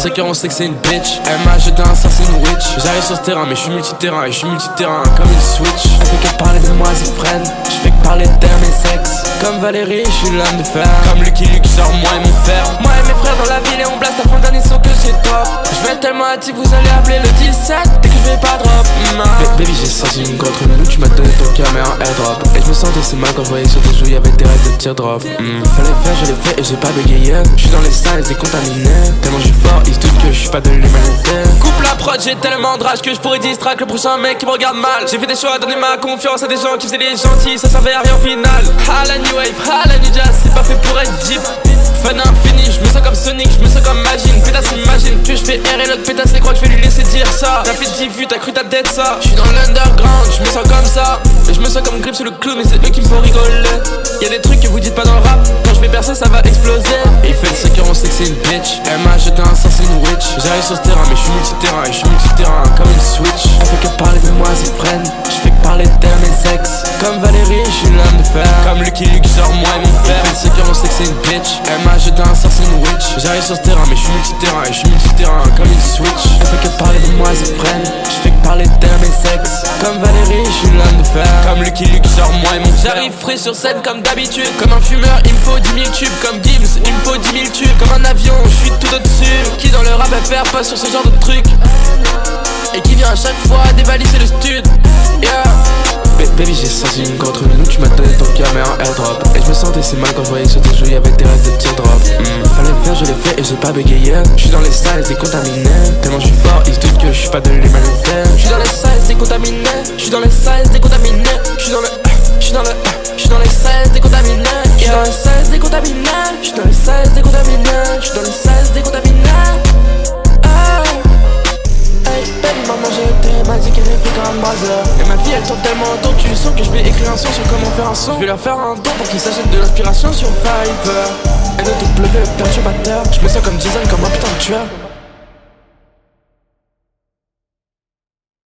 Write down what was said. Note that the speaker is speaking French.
ce cœur, on sait que c'est une bitch. Elle m'a jeté un sort, c'est une witch. J'arrive sur ce terrain, mais je suis multi-terrain. Et je suis multi-terrain comme une switch. Elle fait que parler de moi, c'est friend. Je fais que parler d'elle, mes sexe. Comme Valérie, je suis l'homme de fer. Comme Lucky Luke, sort moi et mon frère. Moi et mes frères dans la ville et on blast à fond le dernier son que j'ai top. Je vais être tellement actif, vous allez appeler le 17 dès que je vais pas drop. Baby, j'ai senti une grotte relou, tu m'as donné ton cœur mais en airdrop. Et je me sentais si mal quand je voyais sur tes joues, y'avait des rêves de teardrop. Fallait faire, je l'ai fait et j'ai pas bégayé. Je suis dans les styles décontaminés. Tellement je suis fort, ils se doutent que je suis pas de l'humanité. Coupe la prod, j'ai tellement de rage que je pourrais distraire le prochain mec qui me regarde mal. J'ai fait des choix à donner ma confiance à des gens qui faisaient les gentils, ça servait à rien au final. Ah la new wave, ah la new jazz, c'est pas fait pour être deep. Fun infini, je me sens comme Sonic, je me sens comme Magine. Pétasse imagine que je fais R et l'autre pétasse et croit que je vais lui laisser dire ça. T'as fait 10 vues, t'as cru ta tête ça. Je suis dans l'underground, je me sens comme ça. Et je me sens comme Grip sur le clou, mais c'est eux qui me font rigoler. Y'a des trucs que vous dites pas dans le rap. Quand je vais percer, ça va exploser. Et il fait le secret, on sait que c'est une bitch. Elle m'a jeté un sort, c'est une witch. J'arrive sur ce terrain, mais je suis multi-terrain. Et je suis multi-terrain comme une switch. Elle fait que parler de moi, c'est friend. Je fais que parler d'elle, mes sexe. Comme Valérie, je suis l'homme de fer. Comme Lucky Luke, sort moi et mon frère. Il fait le secret, on sait que c'est une bitch. Elle m'a jeté un sort, c'est une witch. J'arrive sur ce terrain, mais je suis multi-terrain. Et je suis multi-terrain comme une switch. Elle fait que parler de moi, c'est friend. Je fais que parler d'elle, mes sexe. Comme Valérie, je suis l'homme de fer. Comme Lucky Luke, sort moi et mon frère. J'arrive frais sur scène comme d'habitude. Comme un fumeur, il me faut 10 000 tubes. Comme Gibbs, il me faut 10 000 tubes. Comme un avion, je suis tout au-dessus. Qui dans le rap va faire pas sur ce genre de truc. Et qui vient à chaque fois dévaliser le stud. Yeah. Baby, j'ai senti une grotte relou, tu m'as donné ton cœur mais en airdrop. Et je me sentais si mal quand je voyais sur tes joues, y'avait des rêves de teardrop. Fallait le faire, je l'ai fait et j'ai pas bégayé. Je suis dans les styles décontaminés. Tellement je suis fort, ils se doutent que je suis pas de l'humanité. Je suis dans les styles décontaminés. Je suis dans les styles décontaminés. Je suis dans le je suis dans les 16 décontaminés. Je suis dans les 16 décontaminés. Je suis dans les 16 décontaminés. Je suis dans les 16 décontaminés. Baby m'a mangé, m'a dit qu'elle est fait comme un brother. Et ma vie elle tourne tellement autour que tu sens que je vais écrire un son sur comment faire un son. Je vais leur faire un don pour qu'ils s'achètent de l'inspiration sur Fiverr. NW perturbateur, je me sens comme Jason, comme un putain de tueur.